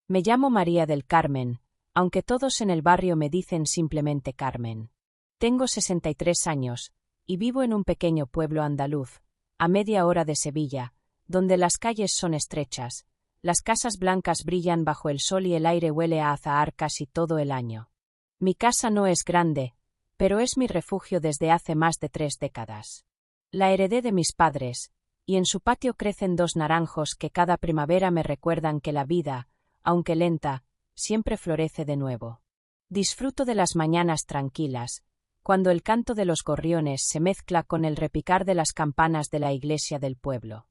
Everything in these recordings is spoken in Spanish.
Me llamo María del Carmen, aunque todos en el barrio me dicen simplemente Carmen. Tengo 63 años, y vivo en un pequeño pueblo andaluz, a media hora de Sevilla, donde las calles son estrechas, las casas blancas brillan bajo el sol y el aire huele a azahar casi todo el año. Mi casa no es grande, pero es mi refugio desde hace más de 3 décadas. La heredé de mis padres, y en su patio crecen 2 naranjos que cada primavera me recuerdan que la vida, aunque lenta, siempre florece de nuevo. Disfruto de las mañanas tranquilas, cuando el canto de los gorriones se mezcla con el repicar de las campanas de la iglesia del pueblo.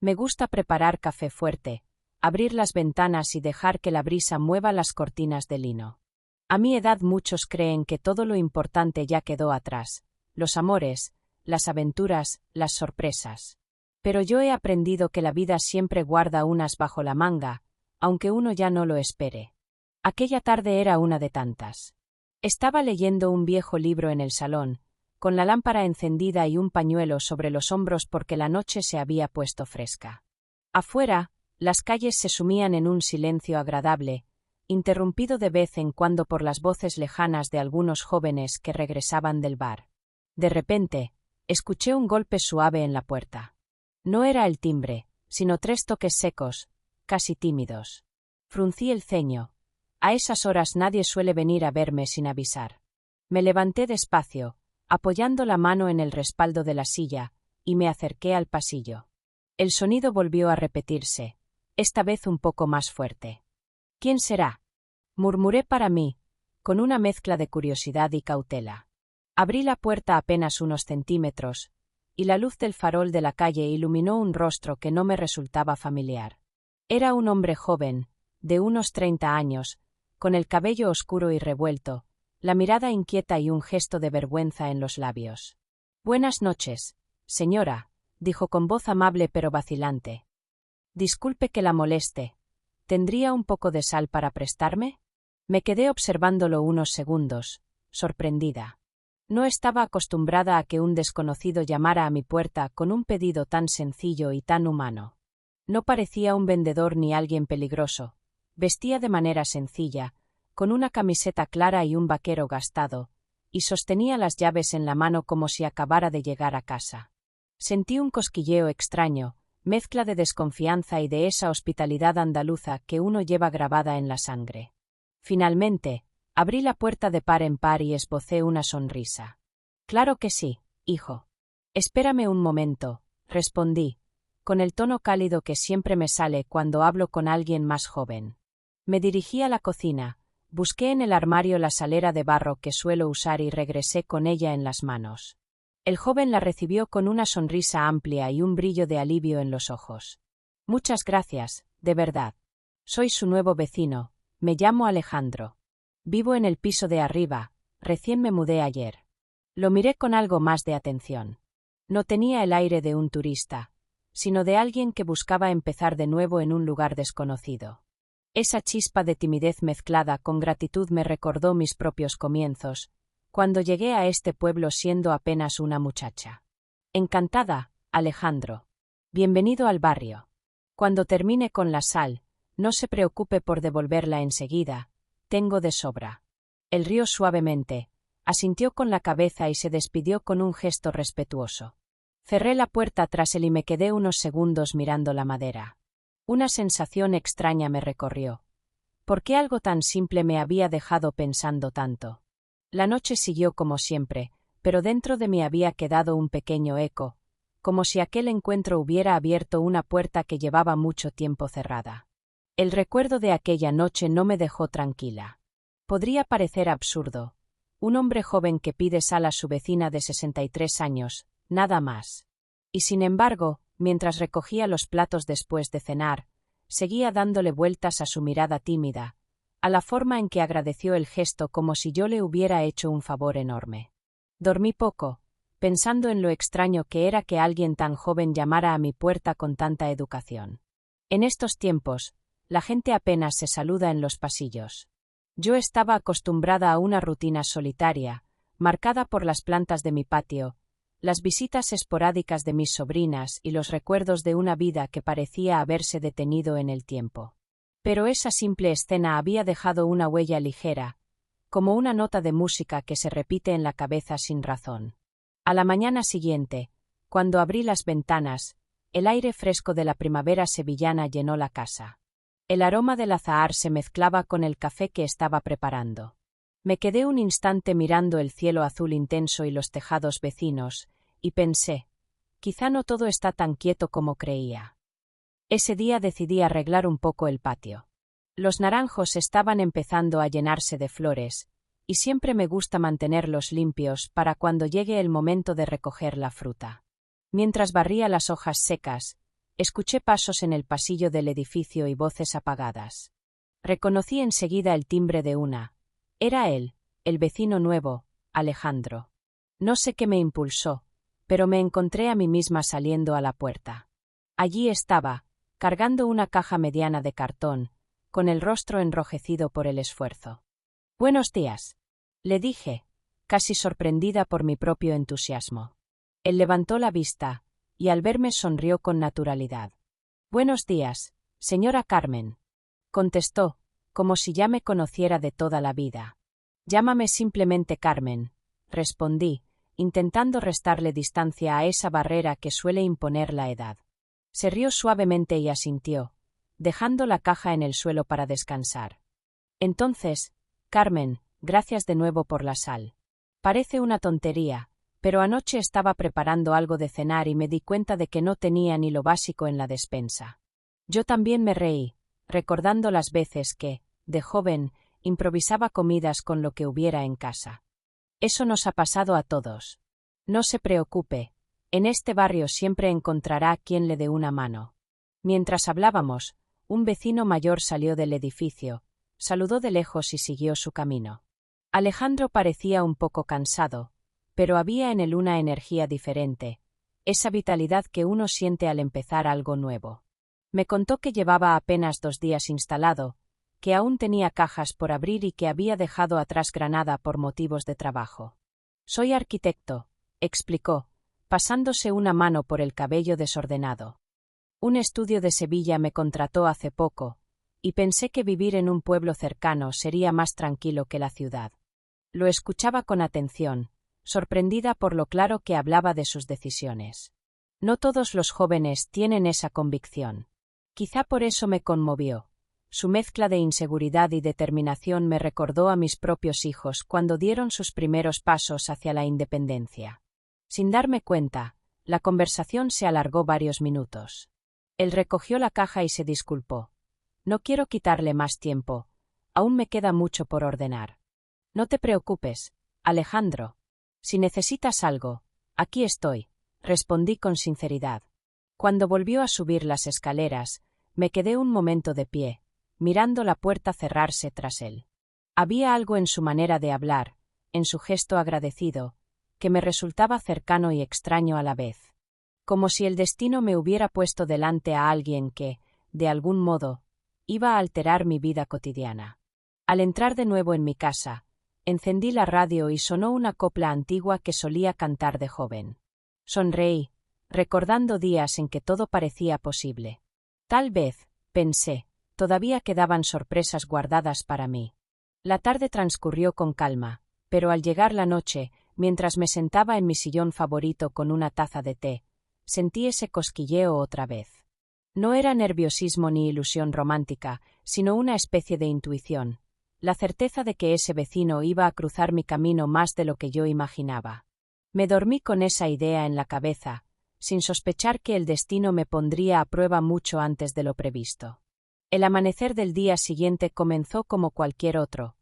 Me gusta preparar café fuerte, abrir las ventanas y dejar que la brisa mueva las cortinas de lino. A mi edad muchos creen que todo lo importante ya quedó atrás, los amores, las aventuras, las sorpresas. Pero yo he aprendido que la vida siempre guarda unas bajo la manga, aunque uno ya no lo espere. Aquella tarde era una de tantas. Estaba leyendo un viejo libro en el salón, con la lámpara encendida y un pañuelo sobre los hombros porque la noche se había puesto fresca. Afuera, las calles se sumían en un silencio agradable, interrumpido de vez en cuando por las voces lejanas de algunos jóvenes que regresaban del bar. De repente, escuché un golpe suave en la puerta. No era el timbre, sino 3 toques secos, casi tímidos. Fruncí el ceño. A esas horas nadie suele venir a verme sin avisar. Me levanté despacio, apoyando la mano en el respaldo de la silla, y me acerqué al pasillo. El sonido volvió a repetirse, esta vez un poco más fuerte. ¿Quién será?, murmuré para mí, con una mezcla de curiosidad y cautela. Abrí la puerta apenas unos centímetros, y la luz del farol de la calle iluminó un rostro que no me resultaba familiar. Era un hombre joven, de unos 30 años, con el cabello oscuro y revuelto, la mirada inquieta y un gesto de vergüenza en los labios. «Buenas noches, señora», dijo con voz amable pero vacilante. «Disculpe que la moleste. ¿Tendría un poco de sal para prestarme?». Me quedé observándolo unos segundos, sorprendida. No estaba acostumbrada a que un desconocido llamara a mi puerta con un pedido tan sencillo y tan humano. No parecía un vendedor ni alguien peligroso. Vestía de manera sencilla, con una camiseta clara y un vaquero gastado, y sostenía las llaves en la mano como si acabara de llegar a casa. Sentí un cosquilleo extraño, mezcla de desconfianza y de esa hospitalidad andaluza que uno lleva grabada en la sangre. Finalmente, abrí la puerta de par en par y esbocé una sonrisa. «Claro que sí, hijo». «Espérame un momento», respondí, con el tono cálido que siempre me sale cuando hablo con alguien más joven. Me dirigí a la cocina, busqué en el armario la salera de barro que suelo usar y regresé con ella en las manos. El joven la recibió con una sonrisa amplia y un brillo de alivio en los ojos. «Muchas gracias, de verdad. Soy su nuevo vecino, me llamo Alejandro. Vivo en el piso de arriba, recién me mudé ayer». Lo miré con algo más de atención. No tenía el aire de un turista, sino de alguien que buscaba empezar de nuevo en un lugar desconocido. Esa chispa de timidez mezclada con gratitud me recordó mis propios comienzos, cuando llegué a este pueblo siendo apenas una muchacha. «Encantada, Alejandro. Bienvenido al barrio. Cuando termine con la sal, no se preocupe por devolverla enseguida, tengo de sobra». Él rió suavemente, asintió con la cabeza y se despidió con un gesto respetuoso. Cerré la puerta tras él y me quedé unos segundos mirando la madera. Una sensación extraña me recorrió. ¿Por qué algo tan simple me había dejado pensando tanto? La noche siguió como siempre, pero dentro de mí había quedado un pequeño eco, como si aquel encuentro hubiera abierto una puerta que llevaba mucho tiempo cerrada. El recuerdo de aquella noche no me dejó tranquila. Podría parecer absurdo. Un hombre joven que pide sal a su vecina de 63 años, nada más. Y sin embargo, mientras recogía los platos después de cenar, seguía dándole vueltas a su mirada tímida, a la forma en que agradeció el gesto como si yo le hubiera hecho un favor enorme. Dormí poco, pensando en lo extraño que era que alguien tan joven llamara a mi puerta con tanta educación. En estos tiempos, la gente apenas se saluda en los pasillos. Yo estaba acostumbrada a una rutina solitaria, marcada por las plantas de mi patio, las visitas esporádicas de mis sobrinas y los recuerdos de una vida que parecía haberse detenido en el tiempo. Pero esa simple escena había dejado una huella ligera, como una nota de música que se repite en la cabeza sin razón. A la mañana siguiente, cuando abrí las ventanas, el aire fresco de la primavera sevillana llenó la casa. El aroma del azahar se mezclaba con el café que estaba preparando. Me quedé un instante mirando el cielo azul intenso y los tejados vecinos, y pensé, quizá no todo está tan quieto como creía. Ese día decidí arreglar un poco el patio. Los naranjos estaban empezando a llenarse de flores, y siempre me gusta mantenerlos limpios para cuando llegue el momento de recoger la fruta. Mientras barría las hojas secas, escuché pasos en el pasillo del edificio y voces apagadas. Reconocí enseguida el timbre de una. Era él, el vecino nuevo, Alejandro. No sé qué me impulsó, pero me encontré a mí misma saliendo a la puerta. Allí estaba, cargando una caja mediana de cartón, con el rostro enrojecido por el esfuerzo. «Buenos días», le dije, casi sorprendida por mi propio entusiasmo. Él levantó la vista, y al verme sonrió con naturalidad. «Buenos días, señora Carmen», contestó, como si ya me conociera de toda la vida. «Llámame simplemente Carmen», respondí, intentando restarle distancia a esa barrera que suele imponer la edad. Se rió suavemente y asintió, dejando la caja en el suelo para descansar. Entonces, Carmen, gracias de nuevo por la sal. Parece una tontería, pero anoche estaba preparando algo de cenar y me di cuenta de que no tenía ni lo básico en la despensa. Yo también me reí, recordando las veces que, de joven, improvisaba comidas con lo que hubiera en casa. Eso nos ha pasado a todos. No se preocupe, en este barrio siempre encontrará quien le dé una mano. Mientras hablábamos, un vecino mayor salió del edificio, saludó de lejos y siguió su camino. Alejandro parecía un poco cansado, pero había en él una energía diferente, esa vitalidad que uno siente al empezar algo nuevo. Me contó que llevaba apenas 2 días instalado, que aún tenía cajas por abrir y que había dejado atrás Granada por motivos de trabajo. «Soy arquitecto», explicó, pasándose una mano por el cabello desordenado. «Un estudio de Sevilla me contrató hace poco, y pensé que vivir en un pueblo cercano sería más tranquilo que la ciudad». Lo escuchaba con atención, sorprendida por lo claro que hablaba de sus decisiones. No todos los jóvenes tienen esa convicción. Quizá por eso me conmovió. Su mezcla de inseguridad y determinación me recordó a mis propios hijos cuando dieron sus primeros pasos hacia la independencia. Sin darme cuenta, la conversación se alargó varios minutos. Él recogió la caja y se disculpó. «No quiero quitarle más tiempo. Aún me queda mucho por ordenar». «No te preocupes, Alejandro. Si necesitas algo, aquí estoy», respondí con sinceridad. Cuando volvió a subir las escaleras, me quedé un momento de pie, mirando la puerta cerrarse tras él. Había algo en su manera de hablar, en su gesto agradecido, que me resultaba cercano y extraño a la vez. Como si el destino me hubiera puesto delante a alguien que, de algún modo, iba a alterar mi vida cotidiana. Al entrar de nuevo en mi casa, encendí la radio y sonó una copla antigua que solía cantar de joven. Sonreí, recordando días en que todo parecía posible. Tal vez, pensé, todavía quedaban sorpresas guardadas para mí. La tarde transcurrió con calma, pero al llegar la noche, mientras me sentaba en mi sillón favorito con una taza de té, sentí ese cosquilleo otra vez. No era nerviosismo ni ilusión romántica, sino una especie de intuición, la certeza de que ese vecino iba a cruzar mi camino más de lo que yo imaginaba. Me dormí con esa idea en la cabeza, sin sospechar que el destino me pondría a prueba mucho antes de lo previsto. El amanecer del día siguiente comenzó como cualquier otro,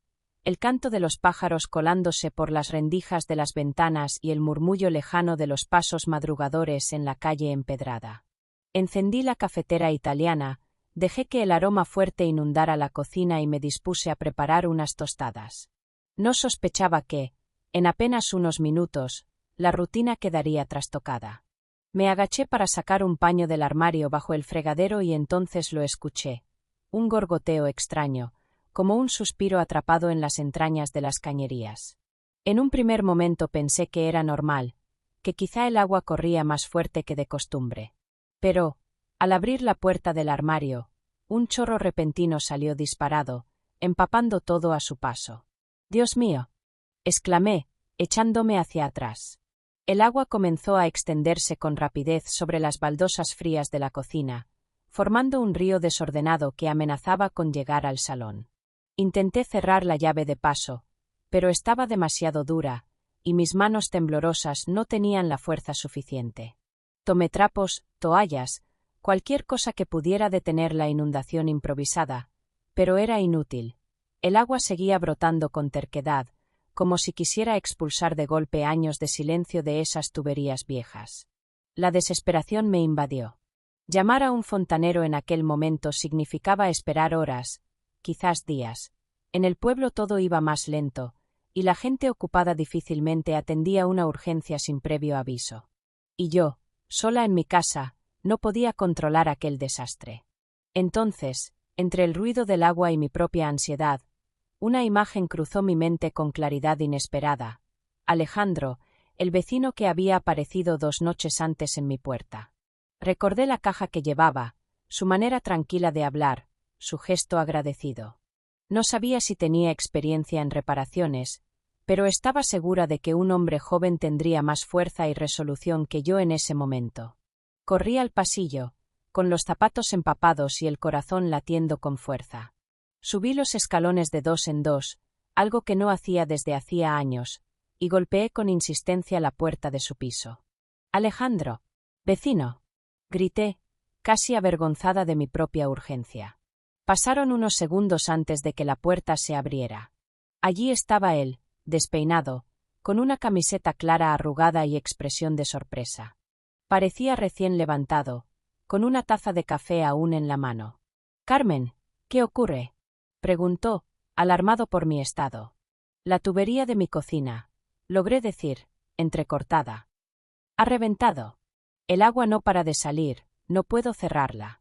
el canto de los pájaros colándose por las rendijas de las ventanas y el murmullo lejano de los pasos madrugadores en la calle empedrada. Encendí la cafetera italiana, dejé que el aroma fuerte inundara la cocina y me dispuse a preparar unas tostadas. No sospechaba que, en apenas unos minutos, la rutina quedaría trastocada. Me agaché para sacar un paño del armario bajo el fregadero y entonces lo escuché. Un gorgoteo extraño, como un suspiro atrapado en las entrañas de las cañerías. En un primer momento pensé que era normal, que quizá el agua corría más fuerte que de costumbre. Pero, al abrir la puerta del armario, Un chorro repentino salió disparado, empapando todo a su paso. «¡Dios mío!», exclamé, echándome hacia atrás. El agua comenzó a extenderse con rapidez sobre las baldosas frías de la cocina, formando un río desordenado que amenazaba con llegar al salón. Intenté cerrar la llave de paso, pero estaba demasiado dura, y mis manos temblorosas no tenían la fuerza suficiente. Tomé trapos, toallas, cualquier cosa que pudiera detener la inundación improvisada, pero era inútil. El agua seguía brotando con terquedad, como si quisiera expulsar de golpe años de silencio de esas tuberías viejas. La desesperación me invadió. Llamar a un fontanero en aquel momento significaba esperar horas, quizás días. En el pueblo todo iba más lento, y la gente ocupada difícilmente atendía una urgencia sin previo aviso. Y yo, sola en mi casa, no podía controlar aquel desastre. Entonces, entre el ruido del agua y mi propia ansiedad, una imagen cruzó mi mente con claridad inesperada. Alejandro, el vecino que había aparecido 2 noches antes en mi puerta. Recordé la caja que llevaba, su manera tranquila de hablar, su gesto agradecido. No sabía si tenía experiencia en reparaciones, pero estaba segura de que un hombre joven tendría más fuerza y resolución que yo en ese momento. Corrí al pasillo, con los zapatos empapados y el corazón latiendo con fuerza. Subí los escalones de 2 en 2, algo que no hacía desde hacía años, y golpeé con insistencia la puerta de su piso. «Alejandro, vecino», grité, casi avergonzada de mi propia urgencia. Pasaron unos segundos antes de que la puerta se abriera. Allí estaba él, despeinado, con una camiseta clara arrugada y expresión de sorpresa. Parecía recién levantado, con una taza de café aún en la mano. «Carmen, ¿qué ocurre?», preguntó, alarmado por mi estado. «La tubería de mi cocina», logré decir, entrecortada. «Ha reventado. El agua no para de salir, no puedo cerrarla».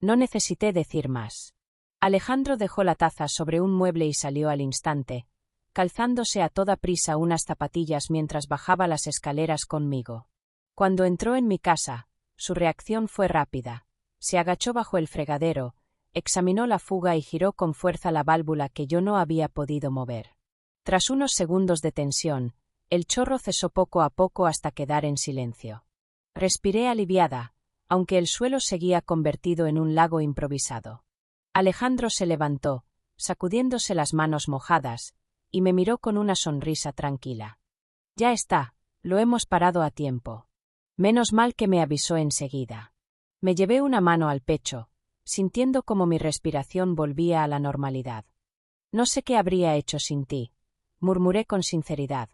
No necesité decir más. Alejandro dejó la taza sobre un mueble y salió al instante, calzándose a toda prisa unas zapatillas mientras bajaba las escaleras conmigo. Cuando entró en mi casa, su reacción fue rápida. Se agachó bajo el fregadero, examinó la fuga y giró con fuerza la válvula que yo no había podido mover. Tras unos segundos de tensión, el chorro cesó poco a poco hasta quedar en silencio. Respiré aliviada, aunque el suelo seguía convertido en un lago improvisado. Alejandro se levantó, sacudiéndose las manos mojadas, y me miró con una sonrisa tranquila. «Ya está, lo hemos parado a tiempo». Menos mal que me avisó enseguida. Me llevé una mano al pecho, sintiendo como mi respiración volvía a la normalidad. «No sé qué habría hecho sin ti», murmuré con sinceridad.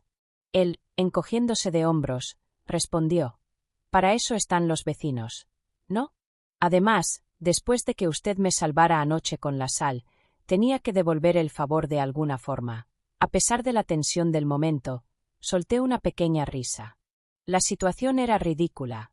Él, encogiéndose de hombros, respondió: «Para eso están los vecinos, ¿no? Además, después de que usted me salvara anoche con la sal, tenía que devolver el favor de alguna forma». A pesar de la tensión del momento, solté una pequeña risa. La situación era ridícula.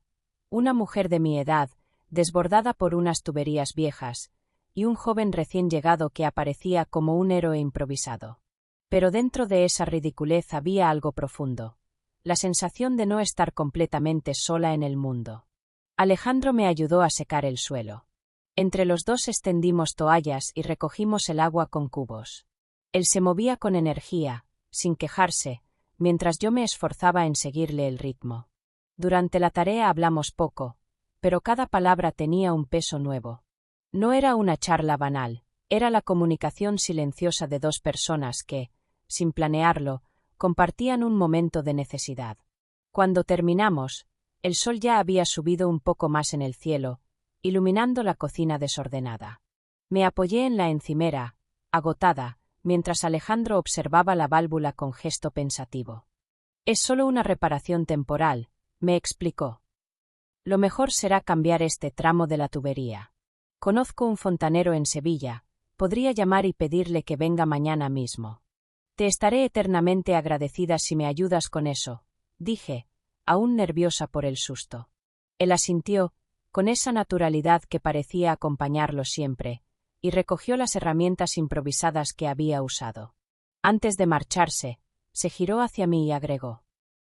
Una mujer de mi edad, desbordada por unas tuberías viejas, y un joven recién llegado que aparecía como un héroe improvisado. Pero dentro de esa ridiculez había algo profundo, la sensación de no estar completamente sola en el mundo. Alejandro me ayudó a secar el suelo. Entre los dos extendimos toallas y recogimos el agua con cubos. Él se movía con energía, sin quejarse, mientras yo me esforzaba en seguirle el ritmo. Durante la tarea hablamos poco, pero cada palabra tenía un peso nuevo. No era una charla banal, era la comunicación silenciosa de 2 personas que, sin planearlo, compartían un momento de necesidad. Cuando terminamos, el sol ya había subido un poco más en el cielo, iluminando la cocina desordenada. Me apoyé en la encimera, agotada, mientras Alejandro observaba la válvula con gesto pensativo. «Es solo una reparación temporal», me explicó. «Lo mejor será cambiar este tramo de la tubería. Conozco un fontanero en Sevilla, podría llamar y pedirle que venga mañana mismo». «Te estaré eternamente agradecida si me ayudas con eso», dije, aún nerviosa por el susto. Él asintió, con esa naturalidad que parecía acompañarlo siempre, y recogió las herramientas improvisadas que había usado. Antes de marcharse, se giró hacia mí y agregó: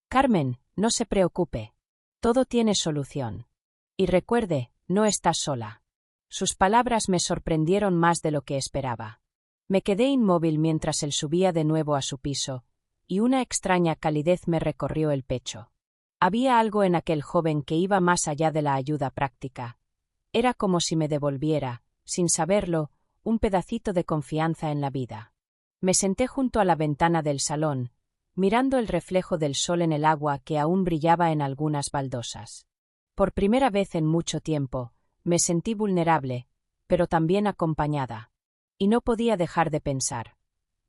«Carmen, no se preocupe. Todo tiene solución. Y recuerde, no está sola». Sus palabras me sorprendieron más de lo que esperaba. Me quedé inmóvil mientras él subía de nuevo a su piso, y una extraña calidez me recorrió el pecho. Había algo en aquel joven que iba más allá de la ayuda práctica. Era como si me devolviera, sin saberlo, un pedacito de confianza en la vida. Me senté junto a la ventana del salón, mirando el reflejo del sol en el agua que aún brillaba en algunas baldosas. Por primera vez en mucho tiempo, me sentí vulnerable, pero también acompañada. Y no podía dejar de pensar.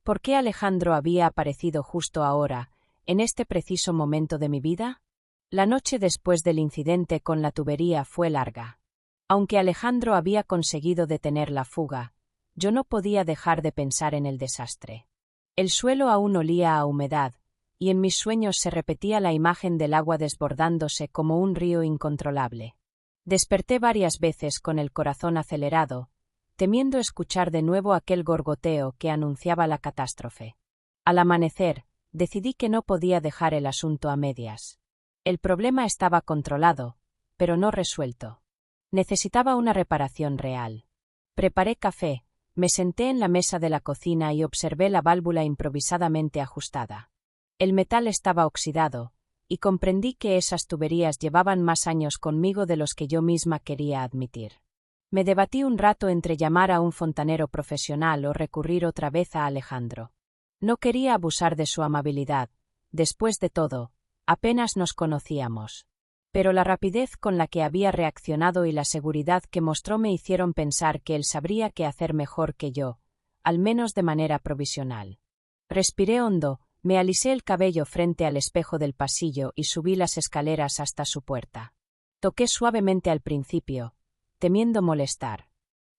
¿Por qué Alejandro había aparecido justo ahora, en este preciso momento de mi vida? La noche después del incidente con la tubería fue larga. Aunque Alejandro había conseguido detener la fuga, yo no podía dejar de pensar en el desastre. El suelo aún olía a humedad, y en mis sueños se repetía la imagen del agua desbordándose como un río incontrolable. Desperté varias veces con el corazón acelerado, temiendo escuchar de nuevo aquel gorgoteo que anunciaba la catástrofe. Al amanecer, decidí que no podía dejar el asunto a medias. El problema estaba controlado, pero no resuelto. Necesitaba una reparación real. Preparé café, me senté en la mesa de la cocina y observé la válvula improvisadamente ajustada. El metal estaba oxidado, y comprendí que esas tuberías llevaban más años conmigo de los que yo misma quería admitir. Me debatí un rato entre llamar a un fontanero profesional o recurrir otra vez a Alejandro. No quería abusar de su amabilidad. Después de todo, apenas nos conocíamos. Pero la rapidez con la que había reaccionado y la seguridad que mostró me hicieron pensar que él sabría qué hacer mejor que yo, al menos de manera provisional. Respiré hondo, me alisé el cabello frente al espejo del pasillo y subí las escaleras hasta su puerta. Toqué suavemente al principio, temiendo molestar.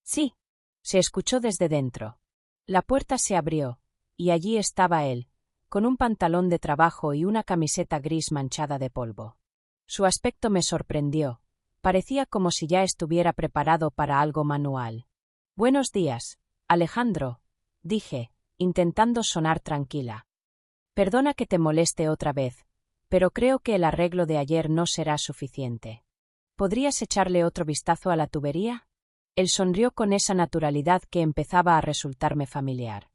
Sí, se escuchó desde dentro. La puerta se abrió, y allí estaba él, con un pantalón de trabajo y una camiseta gris manchada de polvo. Su aspecto me sorprendió. Parecía como si ya estuviera preparado para algo manual. «Buenos días, Alejandro», dije, intentando sonar tranquila. «Perdona que te moleste otra vez, pero creo que el arreglo de ayer no será suficiente. ¿Podrías echarle otro vistazo a la tubería?» Él sonrió con esa naturalidad que empezaba a resultarme familiar.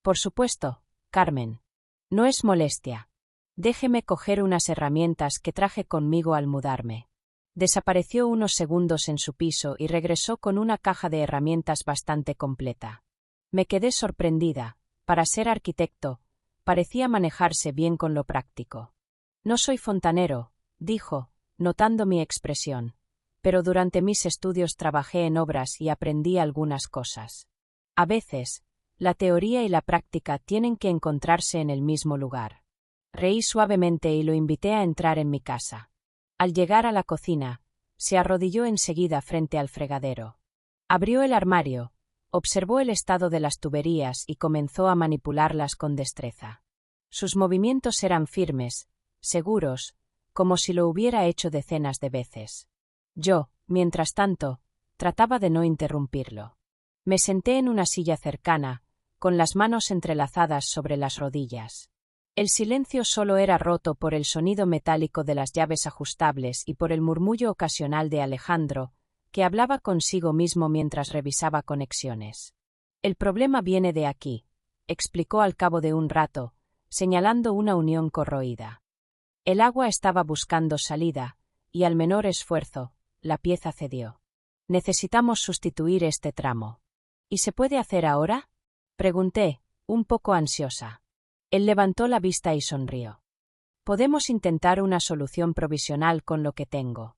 «Por supuesto, Carmen. No es molestia. Déjeme coger unas herramientas que traje conmigo al mudarme». Desapareció unos segundos en su piso y regresó con una caja de herramientas bastante completa. Me quedé sorprendida. Para ser arquitecto, parecía manejarse bien con lo práctico. «No soy fontanero», dijo, notando mi expresión, «pero durante mis estudios trabajé en obras y aprendí algunas cosas. A veces, la teoría y la práctica tienen que encontrarse en el mismo lugar». Reí suavemente y lo invité a entrar en mi casa. Al llegar a la cocina, se arrodilló enseguida frente al fregadero. Abrió el armario, observó el estado de las tuberías y comenzó a manipularlas con destreza. Sus movimientos eran firmes, seguros, como si lo hubiera hecho decenas de veces. Yo, mientras tanto, trataba de no interrumpirlo. Me senté en una silla cercana, con las manos entrelazadas sobre las rodillas. El silencio solo era roto por el sonido metálico de las llaves ajustables y por el murmullo ocasional de Alejandro, que hablaba consigo mismo mientras revisaba conexiones. «El problema viene de aquí», explicó al cabo de un rato, señalando una unión corroída. El agua estaba buscando salida, y al menor esfuerzo, la pieza cedió. «Necesitamos sustituir este tramo». «¿Y se puede hacer ahora?», pregunté, un poco ansiosa. Él levantó la vista y sonrió. «Podemos intentar una solución provisional con lo que tengo.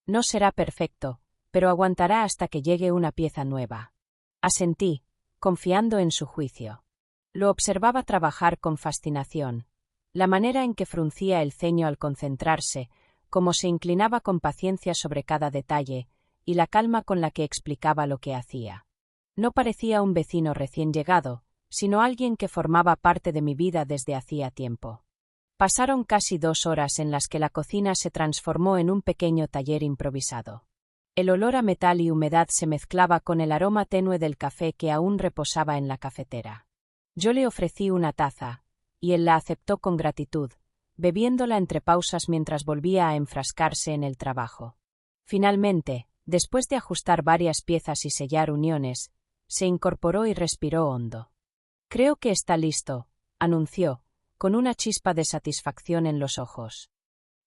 No será perfecto, pero aguantará hasta que llegue una pieza nueva». Asentí, confiando en su juicio. Lo observaba trabajar con fascinación. La manera en que fruncía el ceño al concentrarse, cómo se inclinaba con paciencia sobre cada detalle, y la calma con la que explicaba lo que hacía. No parecía un vecino recién llegado, sino alguien que formaba parte de mi vida desde hacía tiempo. Pasaron casi 2 horas en las que la cocina se transformó en un pequeño taller improvisado. El olor a metal y humedad se mezclaba con el aroma tenue del café que aún reposaba en la cafetera. Yo le ofrecí una taza, y él la aceptó con gratitud, bebiéndola entre pausas mientras volvía a enfrascarse en el trabajo. Finalmente, Después de ajustar varias piezas y sellar uniones, se incorporó y respiró hondo. «Creo que está listo», anunció, con una chispa de satisfacción en los ojos.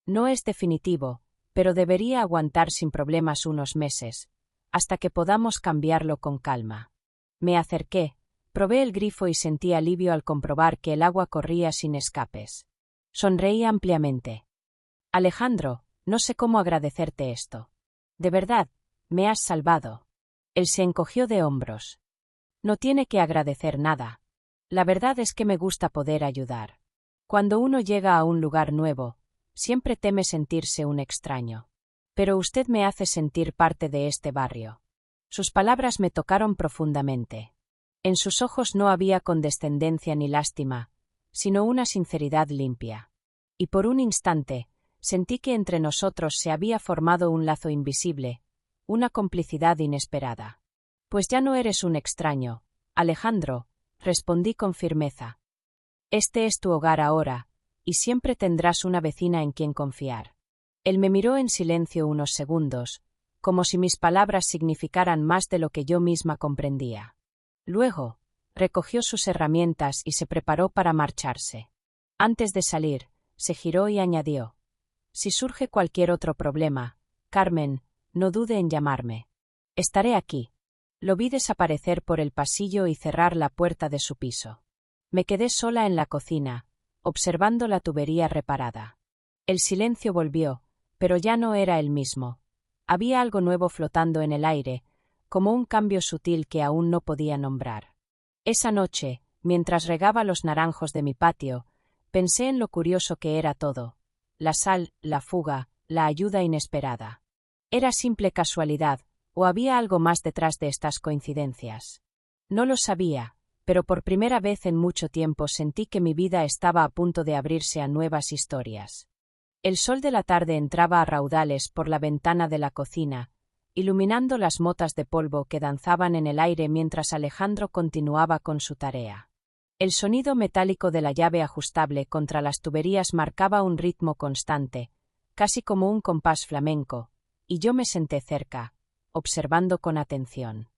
«No es definitivo, pero debería aguantar sin problemas unos meses, hasta que podamos cambiarlo con calma». Me acerqué, probé el grifo y sentí alivio al comprobar que el agua corría sin escapes. Sonreí ampliamente. «Alejandro, no sé cómo agradecerte esto. De verdad, me has salvado». Él se encogió de hombros. «No tiene que agradecer nada. La verdad es que me gusta poder ayudar. Cuando uno llega a un lugar nuevo, siempre teme sentirse un extraño. Pero usted me hace sentir parte de este barrio». Sus palabras me tocaron profundamente. En sus ojos no había condescendencia ni lástima, sino una sinceridad limpia. Y por un instante, sentí que entre nosotros se había formado un lazo invisible, una complicidad inesperada. «Pues ya no eres un extraño, Alejandro», respondí con firmeza. «Este es tu hogar ahora, y siempre tendrás una vecina en quien confiar». Él me miró en silencio unos segundos, como si mis palabras significaran más de lo que yo misma comprendía. Luego, recogió sus herramientas y se preparó para marcharse. Antes de salir, se giró y añadió: «Si surge cualquier otro problema, Carmen, no dude en llamarme. Estaré aquí». Lo vi desaparecer por el pasillo y cerrar la puerta de su piso. Me quedé sola en la cocina, observando la tubería reparada. El silencio volvió, pero ya no era el mismo. Había algo nuevo flotando en el aire, como un cambio sutil que aún no podía nombrar. Esa noche, mientras regaba los naranjos de mi patio, pensé en lo curioso que era todo: la sal, la fuga, la ayuda inesperada. ¿Era simple casualidad, o había algo más detrás de estas coincidencias? No lo sabía, pero por primera vez en mucho tiempo sentí que mi vida estaba a punto de abrirse a nuevas historias. El sol de la tarde entraba a raudales por la ventana de la cocina, iluminando las motas de polvo que danzaban en el aire mientras Alejandro continuaba con su tarea. El sonido metálico de la llave ajustable contra las tuberías marcaba un ritmo constante, casi como un compás flamenco, y yo me senté cerca, observando con atención.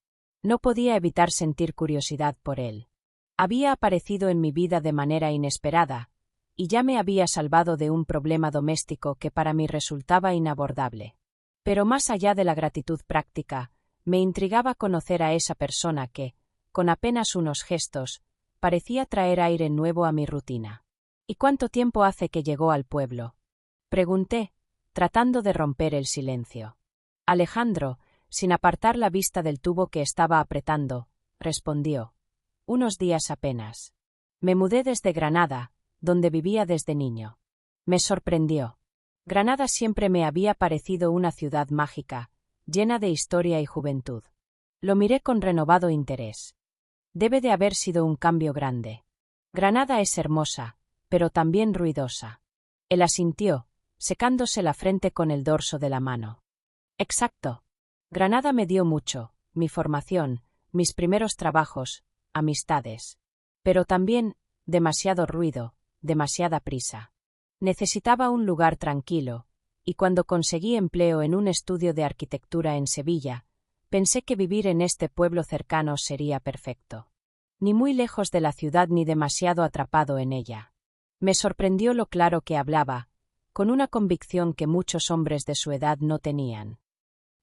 No podía evitar sentir curiosidad por él. Había aparecido en mi vida de manera inesperada, y ya me había salvado de un problema doméstico que para mí resultaba inabordable. Pero más allá de la gratitud práctica, me intrigaba conocer a esa persona que, con apenas unos gestos, parecía traer aire nuevo a mi rutina. «¿Y cuánto tiempo hace que llegó al pueblo?», pregunté, tratando de romper el silencio. Alejandro, sin apartar la vista del tubo que estaba apretando, respondió: «Unos días apenas. Me mudé desde Granada, donde vivía desde niño». Me sorprendió. Granada siempre me había parecido una ciudad mágica, llena de historia y juventud. Lo miré con renovado interés. Debe de haber sido un cambio grande. Granada es hermosa, pero también ruidosa. Él asintió, secándose la frente con el dorso de la mano. Exacto. Granada me dio mucho: mi formación, mis primeros trabajos, amistades. Pero también, demasiado ruido, demasiada prisa. Necesitaba un lugar tranquilo, y cuando conseguí empleo en un estudio de arquitectura en Sevilla, pensé que vivir en este pueblo cercano sería perfecto. Ni muy lejos de la ciudad ni demasiado atrapado en ella. Me sorprendió lo claro que hablaba, con una convicción que muchos hombres de su edad no tenían.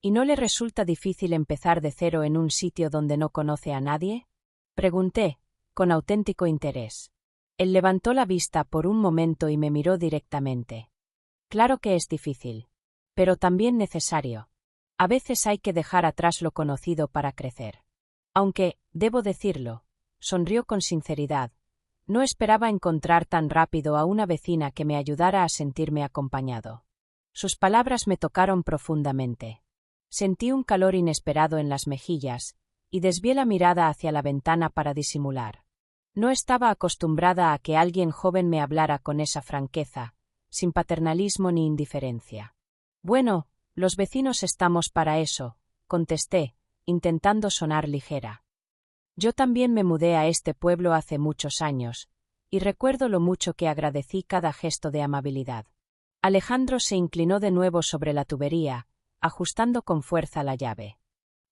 ¿Y no le resulta difícil empezar de cero en un sitio donde no conoce a nadie?, pregunté, con auténtico interés. Él levantó la vista por un momento y me miró directamente. «Claro que es difícil. Pero también necesario. A veces hay que dejar atrás lo conocido para crecer». Aunque, debo decirlo, sonrió con sinceridad, no esperaba encontrar tan rápido a una vecina que me ayudara a sentirme acompañado. Sus palabras me tocaron profundamente. Sentí un calor inesperado en las mejillas, y desvié la mirada hacia la ventana para disimular. No estaba acostumbrada a que alguien joven me hablara con esa franqueza, sin paternalismo ni indiferencia. «Bueno, los vecinos estamos para eso», contesté, intentando sonar ligera. «Yo también me mudé a este pueblo hace muchos años, y recuerdo lo mucho que agradecí cada gesto de amabilidad». Alejandro se inclinó de nuevo sobre la tubería, ajustando con fuerza la llave.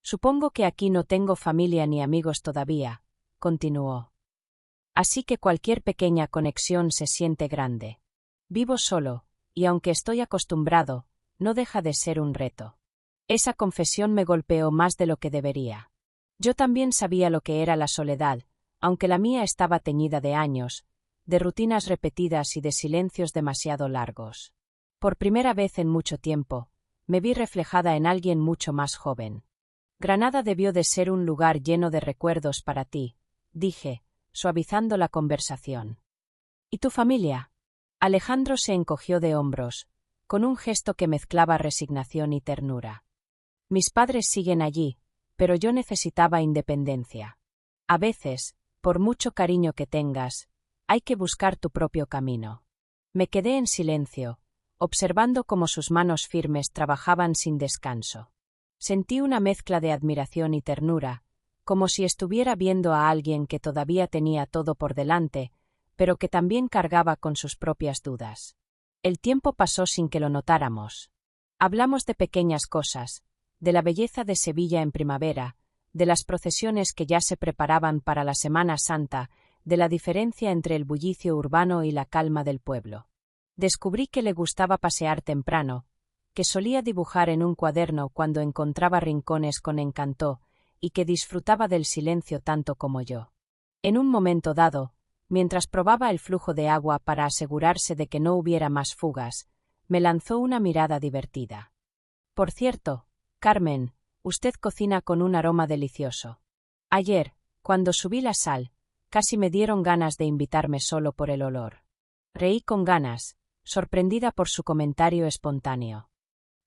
Supongo que aquí no tengo familia ni amigos todavía, continuó. Así que cualquier pequeña conexión se siente grande. Vivo solo, y aunque estoy acostumbrado, no deja de ser un reto. Esa confesión me golpeó más de lo que debería. Yo también sabía lo que era la soledad, aunque la mía estaba teñida de años, de rutinas repetidas y de silencios demasiado largos. Por primera vez en mucho tiempo, me vi reflejada en alguien mucho más joven. Granada debió de ser un lugar lleno de recuerdos para ti, dije, suavizando la conversación. ¿Y tu familia? Alejandro se encogió de hombros, con un gesto que mezclaba resignación y ternura. Mis padres siguen allí, pero yo necesitaba independencia. A veces, por mucho cariño que tengas, hay que buscar tu propio camino. Me quedé en silencio, observando cómo sus manos firmes trabajaban sin descanso. Sentí una mezcla de admiración y ternura, como si estuviera viendo a alguien que todavía tenía todo por delante, pero que también cargaba con sus propias dudas. El tiempo pasó sin que lo notáramos. Hablamos de pequeñas cosas, de la belleza de Sevilla en primavera, de las procesiones que ya se preparaban para la Semana Santa, de la diferencia entre el bullicio urbano y la calma del pueblo. Descubrí que le gustaba pasear temprano, que solía dibujar en un cuaderno cuando encontraba rincones con encanto, y que disfrutaba del silencio tanto como yo. En un momento dado, mientras probaba el flujo de agua para asegurarse de que no hubiera más fugas, me lanzó una mirada divertida. Por cierto, Carmen, usted cocina con un aroma delicioso. Ayer, cuando subí la sal, casi me dieron ganas de invitarme solo por el olor. Reí con ganas, sorprendida por su comentario espontáneo.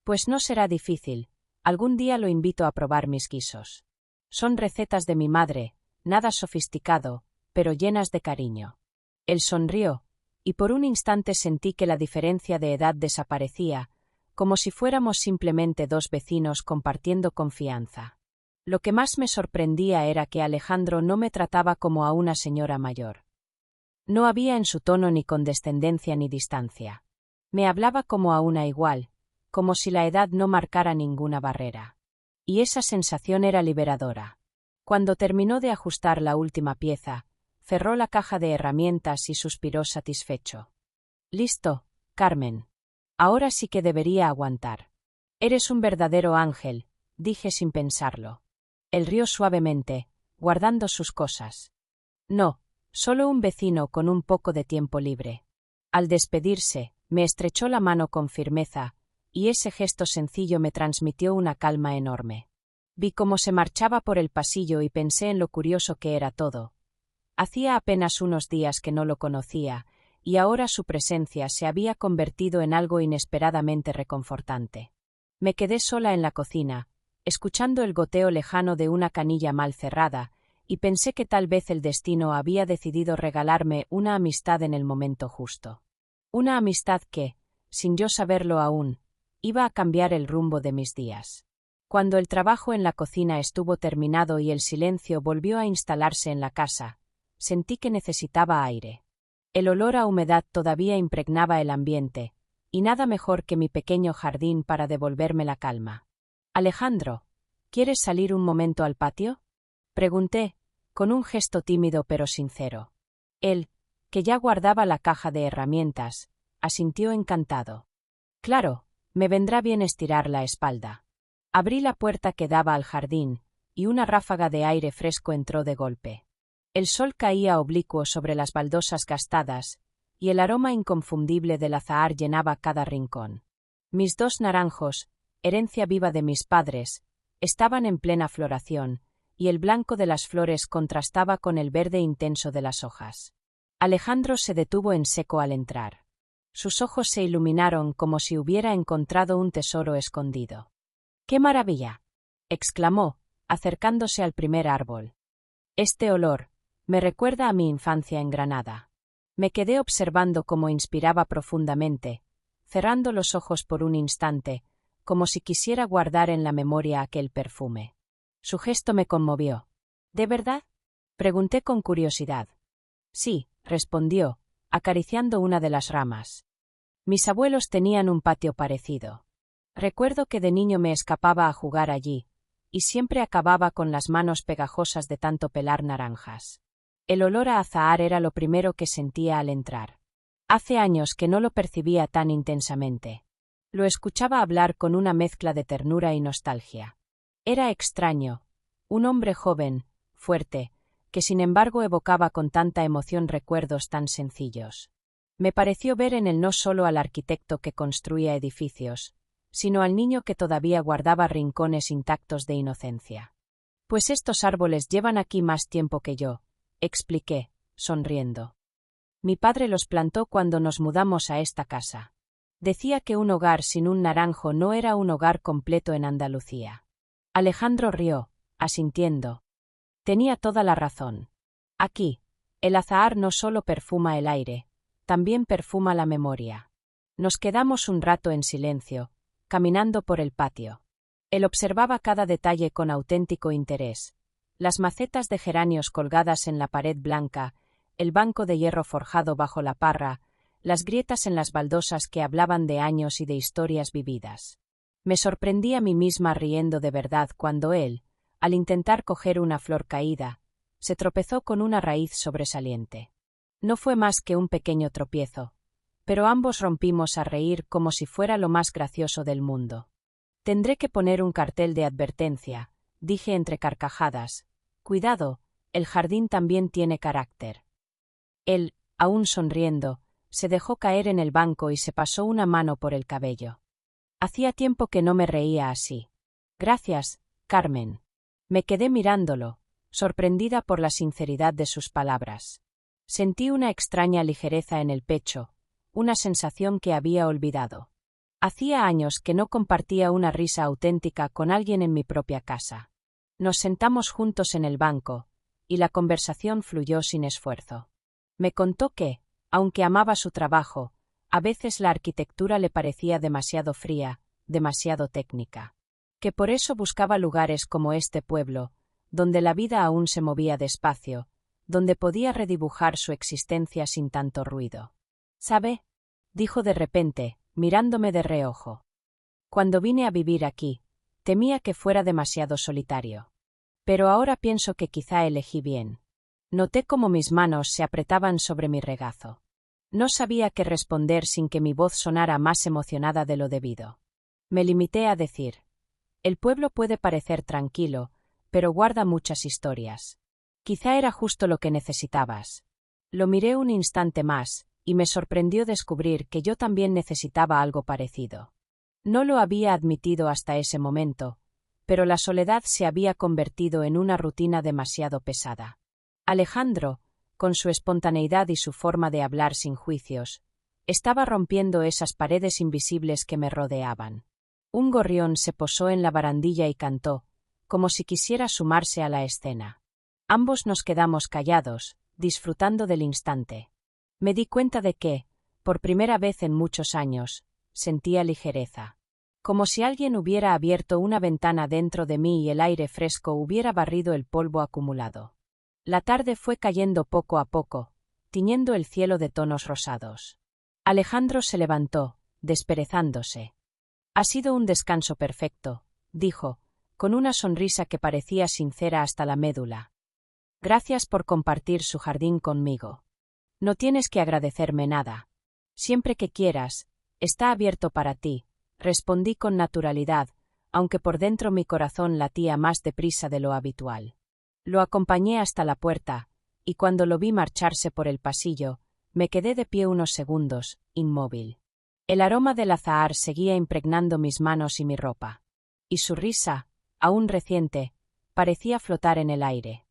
Pues no será difícil, algún día lo invito a probar mis guisos. Son recetas de mi madre, nada sofisticado, pero llenas de cariño. Él sonrió, y por un instante sentí que la diferencia de edad desaparecía, como si fuéramos simplemente dos vecinos compartiendo confianza. Lo que más me sorprendía era que Alejandro no me trataba como a una señora mayor. No había en su tono ni condescendencia ni distancia. Me hablaba como a una igual, como si la edad no marcara ninguna barrera. Y esa sensación era liberadora. Cuando terminó de ajustar la última pieza, cerró la caja de herramientas y suspiró satisfecho. «Listo, Carmen. Ahora sí que debería aguantar. Eres un verdadero ángel», dije sin pensarlo. Él rió suavemente, guardando sus cosas. «No, solo un vecino con un poco de tiempo libre». Al despedirse, me estrechó la mano con firmeza, y ese gesto sencillo me transmitió una calma enorme. Vi cómo se marchaba por el pasillo y pensé en lo curioso que era todo. Hacía apenas unos días que no lo conocía, y ahora su presencia se había convertido en algo inesperadamente reconfortante. Me quedé sola en la cocina, escuchando el goteo lejano de una canilla mal cerrada, y pensé que tal vez el destino había decidido regalarme una amistad en el momento justo. Una amistad que, sin yo saberlo aún, iba a cambiar el rumbo de mis días. Cuando el trabajo en la cocina estuvo terminado y el silencio volvió a instalarse en la casa, sentí que necesitaba aire. El olor a humedad todavía impregnaba el ambiente, y nada mejor que mi pequeño jardín para devolverme la calma. «Alejandro, ¿quieres salir un momento al patio?», pregunté, con un gesto tímido pero sincero. Él, que ya guardaba la caja de herramientas, asintió encantado. «Claro, me vendrá bien estirar la espalda». Abrí la puerta que daba al jardín, y una ráfaga de aire fresco entró de golpe. El sol caía oblicuo sobre las baldosas gastadas, y el aroma inconfundible del azahar llenaba cada rincón. Mis 2 naranjos, herencia viva de mis padres, estaban en plena floración, y el blanco de las flores contrastaba con el verde intenso de las hojas. Alejandro se detuvo en seco al entrar. Sus ojos se iluminaron como si hubiera encontrado un tesoro escondido. «¡Qué maravilla!», exclamó, acercándose al primer árbol. «Este olor me recuerda a mi infancia en Granada». Me quedé observando cómo inspiraba profundamente, cerrando los ojos por un instante, como si quisiera guardar en la memoria aquel perfume. Su gesto me conmovió. «¿De verdad?», pregunté con curiosidad. «Sí», respondió, acariciando una de las ramas. «Mis abuelos tenían un patio parecido». Recuerdo que de niño me escapaba a jugar allí, y siempre acababa con las manos pegajosas de tanto pelar naranjas. El olor a azahar era lo primero que sentía al entrar. Hace años que no lo percibía tan intensamente. Lo escuchaba hablar con una mezcla de ternura y nostalgia. Era extraño, un hombre joven, fuerte, que sin embargo evocaba con tanta emoción recuerdos tan sencillos. Me pareció ver en él no solo al arquitecto que construía edificios, sino al niño que todavía guardaba rincones intactos de inocencia. Pues estos árboles llevan aquí más tiempo que yo, expliqué, sonriendo. Mi padre los plantó cuando nos mudamos a esta casa. Decía que un hogar sin un naranjo no era un hogar completo en Andalucía. Alejandro rió, asintiendo. Tenía toda la razón. Aquí, el azahar no solo perfuma el aire, también perfuma la memoria. Nos quedamos un rato en silencio, caminando por el patio. Él observaba cada detalle con auténtico interés. Las macetas de geranios colgadas en la pared blanca, el banco de hierro forjado bajo la parra, las grietas en las baldosas que hablaban de años y de historias vividas. Me sorprendí a mí misma riendo de verdad cuando él, al intentar coger una flor caída, se tropezó con una raíz sobresaliente. No fue más que un pequeño tropiezo, pero ambos rompimos a reír como si fuera lo más gracioso del mundo. Tendré que poner un cartel de advertencia, dije entre carcajadas. Cuidado, el jardín también tiene carácter. Él, aún sonriendo, se dejó caer en el banco y se pasó una mano por el cabello. Hacía tiempo que no me reía así. Gracias, Carmen. Me quedé mirándolo, sorprendida por la sinceridad de sus palabras. Sentí una extraña ligereza en el pecho, una sensación que había olvidado. Hacía años que no compartía una risa auténtica con alguien en mi propia casa. Nos sentamos juntos en el banco, y la conversación fluyó sin esfuerzo. Me contó que, aunque amaba su trabajo, a veces la arquitectura le parecía demasiado fría, demasiado técnica. Que por eso buscaba lugares como este pueblo, donde la vida aún se movía despacio, donde podía redibujar su existencia sin tanto ruido. ¿Sabe?, dijo de repente, mirándome de reojo. Cuando vine a vivir aquí, temía que fuera demasiado solitario. Pero ahora pienso que quizá elegí bien. Noté cómo mis manos se apretaban sobre mi regazo. No sabía qué responder sin que mi voz sonara más emocionada de lo debido. Me limité a decir: el pueblo puede parecer tranquilo, pero guarda muchas historias. Quizá era justo lo que necesitabas. Lo miré un instante más, y me sorprendió descubrir que yo también necesitaba algo parecido. No lo había admitido hasta ese momento, pero la soledad se había convertido en una rutina demasiado pesada. Alejandro, con su espontaneidad y su forma de hablar sin juicios, estaba rompiendo esas paredes invisibles que me rodeaban. Un gorrión se posó en la barandilla y cantó, como si quisiera sumarse a la escena. Ambos nos quedamos callados, disfrutando del instante. Me di cuenta de que, por primera vez en muchos años, sentía ligereza. Como si alguien hubiera abierto una ventana dentro de mí y el aire fresco hubiera barrido el polvo acumulado. La tarde fue cayendo poco a poco, tiñendo el cielo de tonos rosados. Alejandro se levantó, desperezándose. Ha sido un descanso perfecto, dijo, con una sonrisa que parecía sincera hasta la médula. Gracias por compartir su jardín conmigo. No tienes que agradecerme nada. Siempre que quieras, está abierto para ti, respondí con naturalidad, aunque por dentro mi corazón latía más deprisa de lo habitual. Lo acompañé hasta la puerta, y cuando lo vi marcharse por el pasillo, me quedé de pie unos segundos, inmóvil. El aroma del azahar seguía impregnando mis manos y mi ropa. Y su risa, aún reciente, parecía flotar en el aire.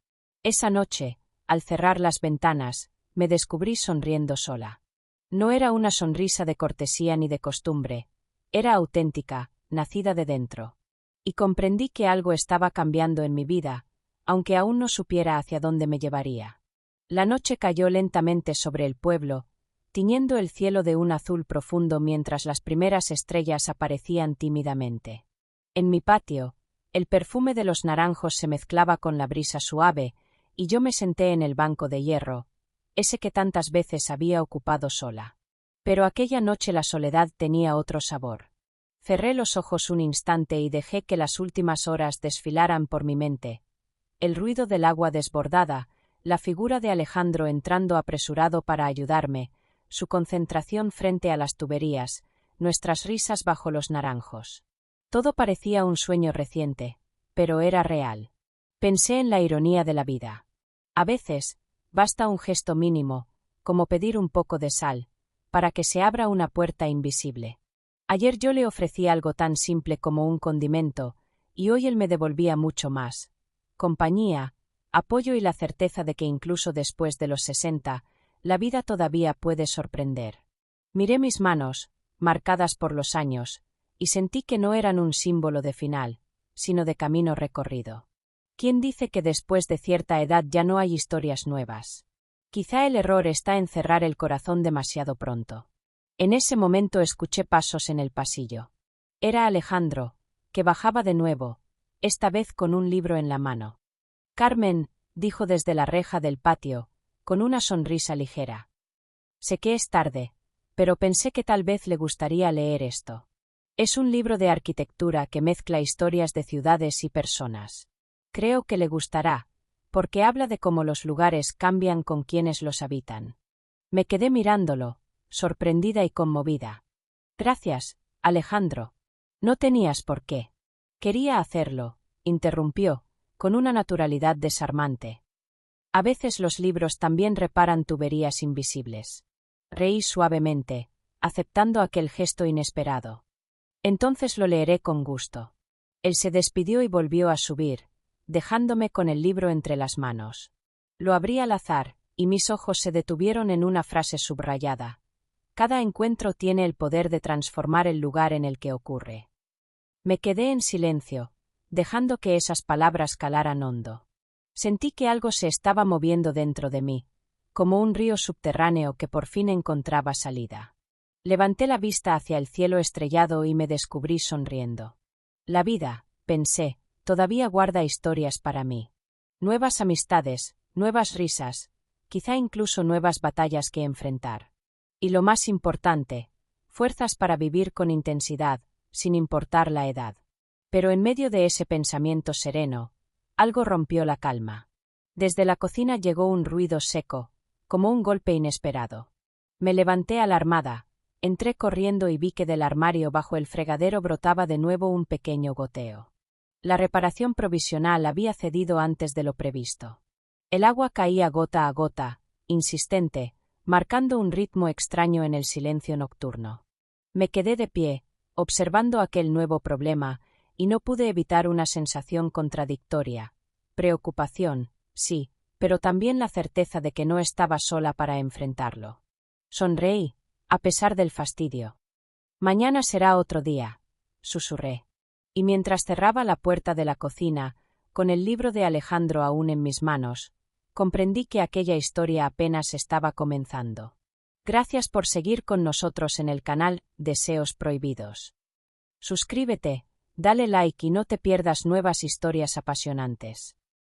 Esa noche, al cerrar las ventanas, me descubrí sonriendo sola. No era una sonrisa de cortesía ni de costumbre, era auténtica, nacida de dentro. Y comprendí que algo estaba cambiando en mi vida, aunque aún no supiera hacia dónde me llevaría. La noche cayó lentamente sobre el pueblo, tiñendo el cielo de un azul profundo mientras las primeras estrellas aparecían tímidamente. En mi patio, el perfume de los naranjos se mezclaba con la brisa suave, y yo me senté en el banco de hierro, ese que tantas veces había ocupado sola. Pero aquella noche la soledad tenía otro sabor. Cerré los ojos un instante y dejé que las últimas horas desfilaran por mi mente. El ruido del agua desbordada, la figura de Alejandro entrando apresurado para ayudarme, su concentración frente a las tuberías, nuestras risas bajo los naranjos. Todo parecía un sueño reciente, pero era real. Pensé en la ironía de la vida. A veces, basta un gesto mínimo, como pedir un poco de sal, para que se abra una puerta invisible. Ayer yo le ofrecí algo tan simple como un condimento, y hoy él me devolvía mucho más. Compañía, apoyo y la certeza de que incluso después de los 60, la vida todavía puede sorprender. Miré mis manos, marcadas por los años, y sentí que no eran un símbolo de final, sino de camino recorrido. ¿Quién dice que después de cierta edad ya no hay historias nuevas? Quizá el error está en cerrar el corazón demasiado pronto. En ese momento escuché pasos en el pasillo. Era Alejandro, que bajaba de nuevo, esta vez con un libro en la mano. «Carmen», dijo desde la reja del patio, con una sonrisa ligera. «Sé que es tarde, pero pensé que tal vez le gustaría leer esto. Es un libro de arquitectura que mezcla historias de ciudades y personas. Creo que le gustará, porque habla de cómo los lugares cambian con quienes los habitan». Me quedé mirándolo, sorprendida y conmovida. «Gracias, Alejandro. No tenías por qué». «Quería hacerlo», interrumpió, con una naturalidad desarmante. «A veces los libros también reparan tuberías invisibles». Reí suavemente, aceptando aquel gesto inesperado. «Entonces lo leeré con gusto». Él se despidió y volvió a subir, dejándome con el libro entre las manos. Lo abrí al azar, y mis ojos se detuvieron en una frase subrayada. Cada encuentro tiene el poder de transformar el lugar en el que ocurre. Me quedé en silencio, dejando que esas palabras calaran hondo. Sentí que algo se estaba moviendo dentro de mí, como un río subterráneo que por fin encontraba salida. Levanté la vista hacia el cielo estrellado y me descubrí sonriendo. La vida, pensé, todavía guarda historias para mí. Nuevas amistades, nuevas risas, quizá incluso nuevas batallas que enfrentar. Y lo más importante, fuerzas para vivir con intensidad, sin importar la edad. Pero en medio de ese pensamiento sereno, algo rompió la calma. Desde la cocina llegó un ruido seco, como un golpe inesperado. Me levanté alarmada, entré corriendo y vi que del armario bajo el fregadero brotaba de nuevo un pequeño goteo. La reparación provisional había cedido antes de lo previsto. El agua caía gota a gota, insistente, marcando un ritmo extraño en el silencio nocturno. Me quedé de pie, observando aquel nuevo problema, y no pude evitar una sensación contradictoria. Preocupación, sí, pero también la certeza de que no estaba sola para enfrentarlo. Sonreí, a pesar del fastidio. «Mañana será otro día», susurré. Y mientras cerraba la puerta de la cocina, con el libro de Alejandro aún en mis manos, comprendí que aquella historia apenas estaba comenzando. Gracias por seguir con nosotros en el canal Deseos Prohibidos. Suscríbete, dale like y no te pierdas nuevas historias apasionantes.